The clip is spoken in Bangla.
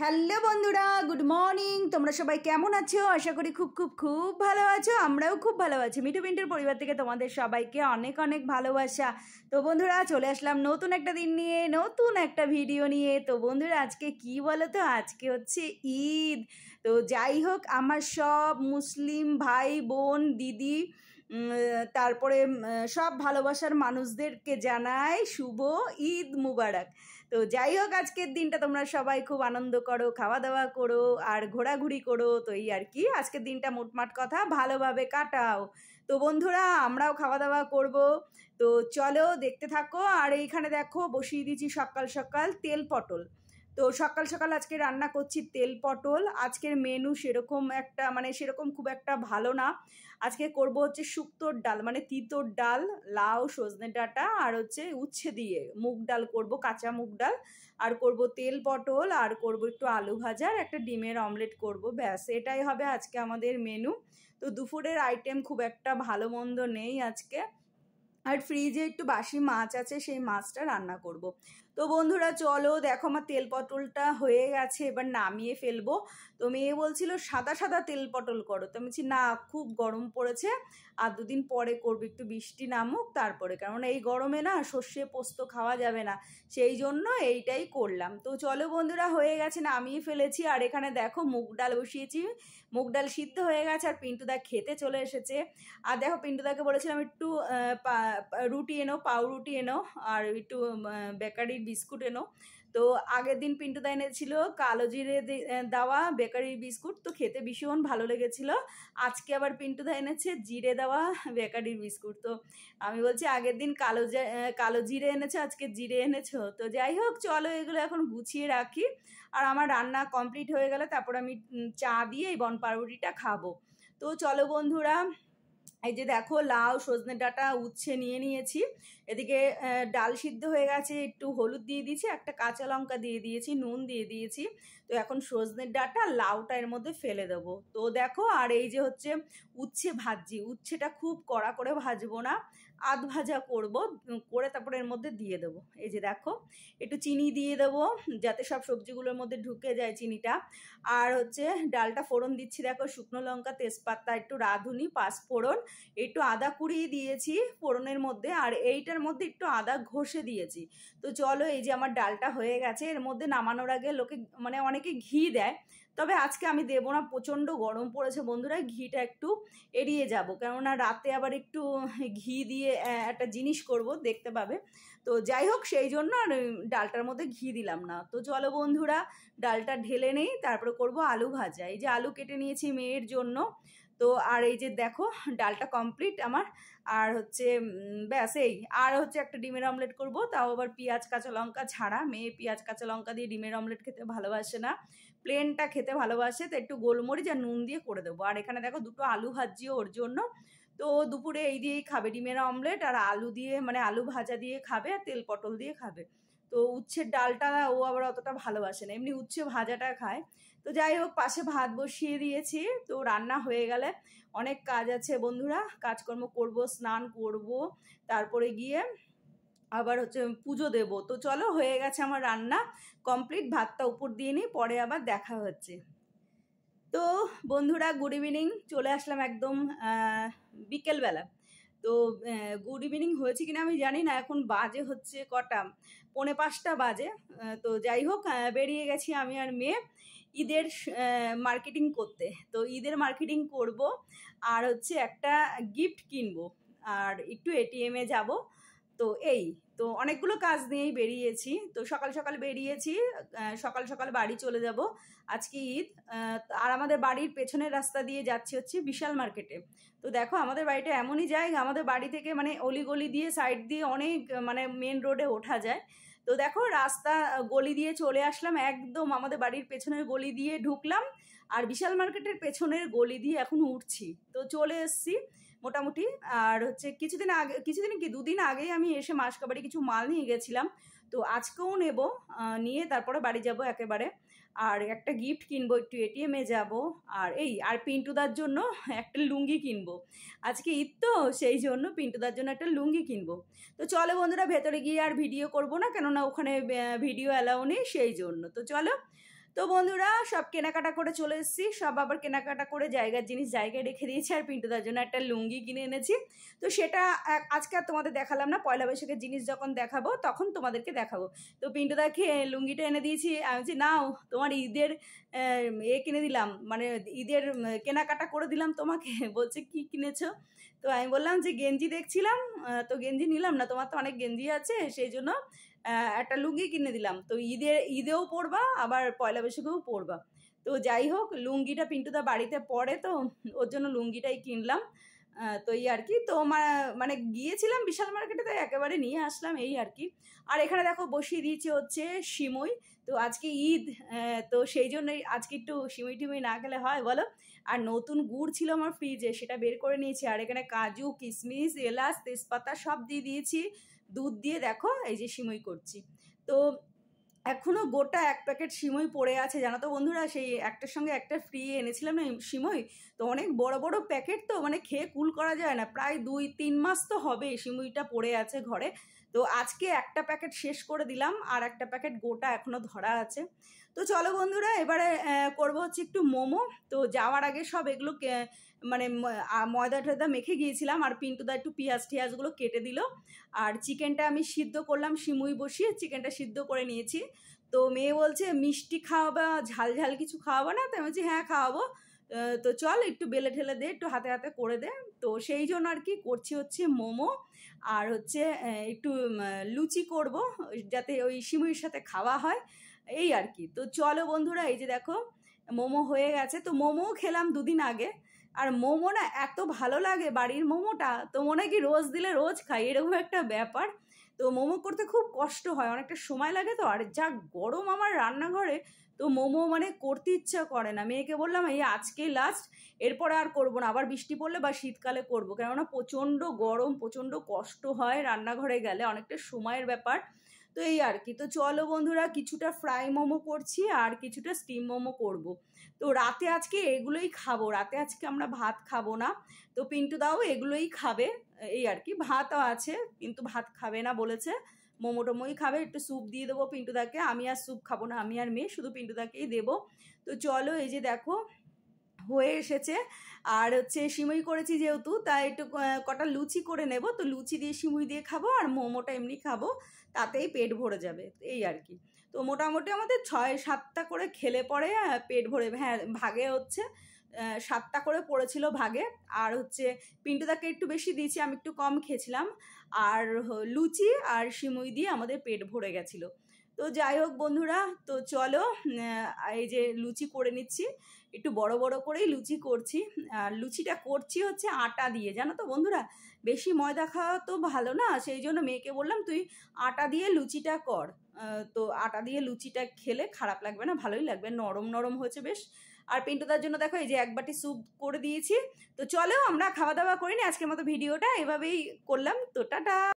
হ্যালো বন্ধুরা, গুড মর্নিং। তোমরা সবাই কেমন আছো? আশা করি খুব খুব খুব ভালো আছো। আমরাও খুব ভালো আছি। মিঠু পিন্টুর পরিবার থেকে তোমাদের সবাইকে অনেক অনেক ভালোবাসা। তো বন্ধুরা, চলে আসলাম নতুন একটা দিন নিয়ে, নতুন একটা ভিডিও নিয়ে। তো বন্ধুরা, আজকে কি বলো তো, আজকে হচ্ছে ঈদ। তো যাই হোক, আমার সব মুসলিম ভাই বোন দিদি তারপরে সব ভালোবাসার মানুষদেরকে জানাই শুভ ঈদ মুবারক। তো যাই হোক, আজকের দিনটা তোমরা সবাই খুব আনন্দ করো, খাওয়া দাওয়া করো আর ঘোরাঘুরি করো। তো এই আর কি, আজকের দিনটা মোটমাট কথা ভালোভাবে কাটাও। তো বন্ধুরা, আমরাও খাওয়া দাওয়া করব। তো চলো দেখতে থাকো। আর এইখানে দেখো বসিয়ে দিয়েছি সকাল সকাল তেল পটল। তো সকাল সকাল আজকে রান্না করছি তেল পটল। আজকের মেনু সেরকম একটা সেরকম খুব একটা ভালো না। আজকে করব হচ্ছে শুক্তোর ডাল, তিতোর ডাল, লাউ, সজনে ডাঁটা আর হচ্ছে উচ্ছে দিয়ে মুগ ডাল করব, কাঁচা মুগ ডাল। আর করব তেল পটল, আর করব একটু আলু ভাজা আর একটা ডিমের অমলেট করব। ব্যাস, এটাই হবে আজকে আমাদের মেনু। তো দুপুরের আইটেম খুব একটা ভালো মন্দ নেই আজকে। আর ফ্রিজে একটু বাসি মাছ আছে, সেই মাছটা রান্না করব। তো বন্ধুরা চলো, দেখো আমার তেল পটলটা হয়ে গেছে, এবার নামিয়ে ফেলবো। তো মেয়ে বলছিল সাদা সাদা তেল পটল করো। তো আমি বলছি না, খুব গরম পড়েছে, আর দুদিন পরে করবো, একটু বৃষ্টি নামুক তারপরে, কারণ এই গরমে না সর্ষে পোস্ত খাওয়া যাবে না, সেই জন্য এইটাই করলাম। তো চলো বন্ধুরা, হয়ে গেছে, নামিয়ে ফেলেছি। আর এখানে দেখো মুগ ডাল বসিয়েছি, মুগ ডাল সিদ্ধ হয়ে গেছে, আর পিন্টুদা খেতে চলে এসেছে। আর দেখো, পিন্টুদাকে বলেছিলাম একটু রুটি এনো, পাউরুটি এনো, আর একটু বেকারির বিস্কুট এনো। তো আগের দিন পিন্টুদা এনেছিল কালো জিরে দেওয়া বেকারির বিস্কুট, তো খেতে ভীষণ ভালো লেগেছিল। আজকে আবার পিন্টুদা এনেছে জিরে দেওয়া বেকারির বিস্কুট। তো আমি বলছি আগের দিন কালো জিরে এনেছো, আজকে জিরে এনেছো। তো যাই হোক, চলো এগুলো এখন গুছিয়ে রাখি। আর আমার রান্না কমপ্লিট হয়ে গেলে তারপর আমি চা দিয়ে এই বন পাউরুটিটা খাবো। তো চলো বন্ধুরা, এই যে দেখো লাউ, সজনে ডাঁটা, উচ্ছে নিয়ে নিয়েছি। এদিকে ডাল সিদ্ধ হয়ে গেছে, একটু হলুদ দিয়ে দিয়েছি, একটা কাঁচা লঙ্কা দিয়ে দিয়েছি, নুন দিয়ে দিয়েছি। তো এখন সজনের ডাঁটা লাউটা এর মধ্যে ফেলে দেবো। তো দেখো, আর এই যে হচ্ছে উচ্ছে ভাজছি। উচ্ছেটা খুব কড়া করে ভাজবো না, আধ ভাজা করব, করে তারপরে এর মধ্যে দিয়ে দেবো। এই যে দেখো, একটু চিনি দিয়ে দেবো যাতে সব সবজিগুলোর মধ্যে ঢুকে যায় চিনিটা। আর হচ্ছে ডালটা ফোড়ন দিচ্ছি, দেখো শুকনো লঙ্কা, তেজপাতা, একটু রাঁধুনি, পাঁচফোড়ন, একটু আদা কুড়িয়ে দিয়েছি ফোড়নের মধ্যে, আর এইটার মধ্যে একটু আদা ঘষে দিয়েছি। তো চলো, এই যে আমার ডালটা হয়ে গেছে। এর মধ্যে নামানোর আগে লোকে অনেকে ঘি দেয়, তবে আজকে আমি দেবো না, প্রচণ্ড গরম পড়েছে বন্ধুরা, ঘিটা একটু এড়িয়ে যাব, কেননা রাতে আবার একটু ঘি দিয়ে একটা জিনিস করব, দেখতে পাবে। তো যাই হোক, সেই জন্য আর ডালটার মধ্যে ঘি দিলাম না। তো চলো বন্ধুরা, ডালটা ঢেলে নেই, তারপরে করব আলু ভাজা। এই যে আলু কেটে নিয়েছি মেয়ের জন্য। তো আর এই যে দেখো, ডালটা কমপ্লিট আমার। আর হচ্ছে ব্যাস এই, আর হচ্ছে একটা ডিমের অমলেট করব, তাও আবার পেঁয়াজ কাঁচা লঙ্কা ছাড়া। মেয়ে পেঁয়াজ কাঁচা লঙ্কা দিয়ে ডিমের অমলেট খেতে ভালোবাসে না, প্লেনটা খেতে ভালোবাসে। তো একটু গোলমরিচ আর নুন দিয়ে করে দেবো। আর এখানে দেখো দুটো আলু ভাজিও ওর জন্য। তো দুপুরে এই দিয়েই খাবে, ডিমের অমলেট আর আলু দিয়ে, আলু ভাজা দিয়ে খাবে, আর তেল পটল দিয়ে খাবে। তো উচ্ছের ডালটা ও আবার অতটা ভালোবাসে না, এমনি উচ্ছে ভাজাটা খায়। তো যাই হোক, পাশে ভাত বসিয়ে দিয়েছি। তো রান্না হয়ে গেলে অনেক কাজ আছে বন্ধুরা, কাজকর্ম করব, স্নান করব, তারপরে গিয়ে আবার হচ্ছে পুজো দেব। তো চলো, হয়ে গেছে আমার রান্না কমপ্লিট, ভাতটা উপর দিয়ে নিই, পরে আবার দেখা হচ্ছে। তো বন্ধুরা, গুড ইভিনিং। চলে আসলাম একদম বিকেলবেলা। তো গুড ইভিনিং হয়েছে কিনা আমি জানি না, এখন বাজে হচ্ছে কটা, 4:45 বাজে। তো যাই হোক, বেরিয়ে গেছি আমি আর মেয়ে ঈদের মার্কেটিং করতে। তো ঈদের মার্কেটিং করব, আর হচ্ছে একটা গিফট কিনবো, আর একটু এটিএমে যাব। তো এই, তো অনেকগুলো কাজ নিয়েই বেরিয়েছি। তো সকাল সকাল বেরিয়েছি, সকাল সকাল বাড়ি চলে যাব, আজকে ঈদ। আর আমাদের বাড়ির পেছনের রাস্তা দিয়ে যাচ্ছি হচ্ছে বিশাল মার্কেটে। তো দেখো, আমাদের বাড়িটা এমনই জায়গা, আমাদের বাড়ি থেকে অলিগলি দিয়ে, সাইড দিয়ে অনেক মেন রোডে ওঠা যায়। তো দেখো, রাস্তা গলি দিয়ে চলে আসলাম, একদম আমাদের বাড়ির পেছনের গলি দিয়ে ঢুকলাম, আর বিশাল মার্কেটের পেছনের গলি দিয়ে এখন উঠছি। তো চলে এসছি মোটামুটি। আর হচ্ছে দুদিন আগেই আমি এসে মাসকাবাড়ি কিছু মাল নিয়ে গেছিলাম, তো আজকেও নেব, নিয়ে তারপরে বাড়ি যাব একেবারে। আর একটা গিফট কিনবো, একটু এটিএমে যাব। আর পিন্টুদার জন্য একটা লুঙ্গি কিনবো, আজকে ঈদ তো, সেই জন্য পিন্টুদার জন্য একটা লুঙ্গি কিনবো। তো চলো বন্ধুরা, ভেতরে গিয়ে আর ভিডিও করব না, কেননা ওখানে ভিডিও অ্যালাউ নেই, সেই জন্য। তো চলো, তো বন্ধুরা সব কেনাকাটা করে চলে এসেছি, সব আবার কেনাকাটা করে জায়গার জিনিস জায়গায় রেখে দিয়েছি। আর পিন্টুদার জন্য একটা লুঙ্গি কিনে এনেছি। তো সেটা আজকে আর তোমাদের দেখালাম না, পয়লা বৈশাখের জিনিস যখন দেখাবো তখন তোমাদেরকে দেখাবো। তো পিন্টুদাকে লুঙ্গিটা এনে দিয়েছি। আমি বলছি নাও, তোমার ঈদের কিনে দিলাম, মানে ঈদের কেনাকাটা করে দিলাম তোমাকে। বলছে কি কিনেছো? তো আমি বললাম যে গেঞ্জি দেখছিলাম, তো গেঞ্জি নিলাম না, তোমার তো অনেক গেঞ্জি আছে, সেই জন্য একটা লুঙ্গি কিনে দিলাম। তো ঈদেও পরবা, আবার পয়লা বৈশাখেও পরবা। তো যাই হোক, লুঙ্গিটা পিন্টুদা বাড়িতে পরে, তো ওর জন্য লুঙ্গিটাই কিনলাম। তো এই আর কি। তো মানে গিয়েছিলাম বিশাল মার্কেটে, তো একেবারে নিয়ে আসলাম এই আর কি। আর এখানে দেখো বসিয়ে দিয়েছে হচ্ছে সিমুই। তো আজকে ঈদ, তো সেই জন্যই আজকে একটু সিমুই টিমুই না খেলে হয় বলো। আর নতুন গুড় ছিল আমার ফ্রিজে, সেটা বের করে নিয়েছি। আর এখানে কাজু কিশমিশ এলাচ তেজপাতা সব দিয়ে দিয়েছি, দুধ দিয়ে দেখো এই যে সিমুই করছি। তো এখনও গোটা 1 প্যাকেট সিমুই পড়ে আছে জানো তো বন্ধুরা। সেই একটার সঙ্গে একটা ফ্রি এনেছিলাম না সিমুই, তো অনেক বড় বড় প্যাকেট, তো মানে খেয়ে কুল করা যায় না। প্রায় 2-3 মাস তো হবে সিমুইটা পড়ে আছে ঘরে। তো আজকে একটা প্যাকেট শেষ করে দিলাম, আর একটা প্যাকেট গোটা এখনও ধরা আছে। তো চলো বন্ধুরা, এবারে করবো হচ্ছে একটু মোমো। তো যাওয়ার আগে সব এগুলো মানে ময়দা টয়দা মেখে গিয়েছিলাম, আর পিন্টুদা একটু পেঁয়াজ টিয়াজগুলো কেটে দিল। আর চিকেনটা আমি সিদ্ধ করলাম, সিমুই বসিয়ে চিকেনটা সিদ্ধ করে নিয়েছি। তো মেয়ে বলছে মিষ্টি খাওয়াবা, ঝাল ঝাল কিছু খাওয়াবো না? তো আমি বলছি হ্যাঁ খাওয়াবো। তো চল একটু বেলে ঠেলে দে, একটু হাতে হাতে করে দে। তো সেই জন্য আর কি করছি হচ্ছে মোমো, আর হচ্ছে একটু লুচি করব, যাতে ওই সিমুইয়ের সাথে খাওয়া হয় এই আর কি। তো চলো বন্ধুরা, এই যে দেখো মোমো হয়ে গেছে। তো মোমোও খেলাম 2 দিন আগে। আর মোমো না এত ভালো লাগে বাড়ির মোমোটা, তো মনে হয় কি রোজ দিলে রোজ খাই, এরকম একটা ব্যাপার। তো মোমো করতে খুব কষ্ট হয়, অনেকটা সময় লাগে। তো আর যা গরম আমার রান্নাঘরে, তো মোমো মানে করতে ইচ্ছা করে না। মেয়েকে বললাম এই আজকে লাস্ট, এরপরে আর করবো না, আবার বৃষ্টি পড়লে বা শীতকালে করবো, কেননা প্রচণ্ড গরম, প্রচণ্ড কষ্ট হয় রান্নাঘরে গেলে, অনেকটা সময়ের ব্যাপার। তো এই আর কি। তো চলো বন্ধুরা, কিছুটা ফ্রাই মোমো করছি আর কিছুটা স্টিম মোমো করব। তো রাতে আজকে এগুলোই খাবো, রাতে আজকে আমরা ভাত খাবো না। তো পিন্টুদাও এগুলোই খাবে এই আর কি। ভাতও আছে কিন্তু ভাত খাবে না বলেছে, মোমো টোমোই খাবে। একটু স্যুপ দিয়ে দেবো পিন্টুদাকে, আমি আর স্যুপ খাবো না, আমি আর মেয়ে শুধু পিন্টুদাকেই দেবো। তো চলো, এই যে দেখো হয়ে এসেছে। আর হচ্ছে সিমুই করেছি যেহেতু, তাই একটু কটা লুচি করে নেব। তো লুচি দিয়ে সিমুই দিয়ে খাবো, আর মোমোটা এমনি খাবো, তাতেই পেট ভরে যাবে এই আর কি। তো মোটামুটি আমাদের 6-7টা করে খেলে পরে পেট ভরে, হ্যাঁ ভাগে হচ্ছে 7টা করে পড়েছিল ভাগে। আর হচ্ছে পিন্টুদাকে একটু বেশি দিয়েছি, আমি একটু কম খেয়েছিলাম। আর লুচি আর সিমুই দিয়ে আমাদের পেট ভরে গেছিলো। তো যাই হোক বন্ধুরা, তো চলো এই যে লুচি করে নিচ্ছি, একটু বড় বড় করেই লুচি করছি। আর লুচিটা করছি হচ্ছে আটা দিয়ে, জানো তো বন্ধুরা, বেশি ময়দা খাওয়া তো ভালো না, সেই জন্য মেয়েকে বললাম তুই আটা দিয়ে লুচিটা কর। তো আটা দিয়ে লুচিটা খেলে খারাপ লাগবে না, ভালোই লাগবে, নরম নরম হয়েছে বেশ। আর পিন্টুদার জন্য দেখো এই যে 1 বাটি স্যুপ করে দিয়েছি। তো চলো আমরা খাওয়া দাওয়া করিনি, আজকের মতো ভিডিওটা এভাবেই করলাম। তো টাটা।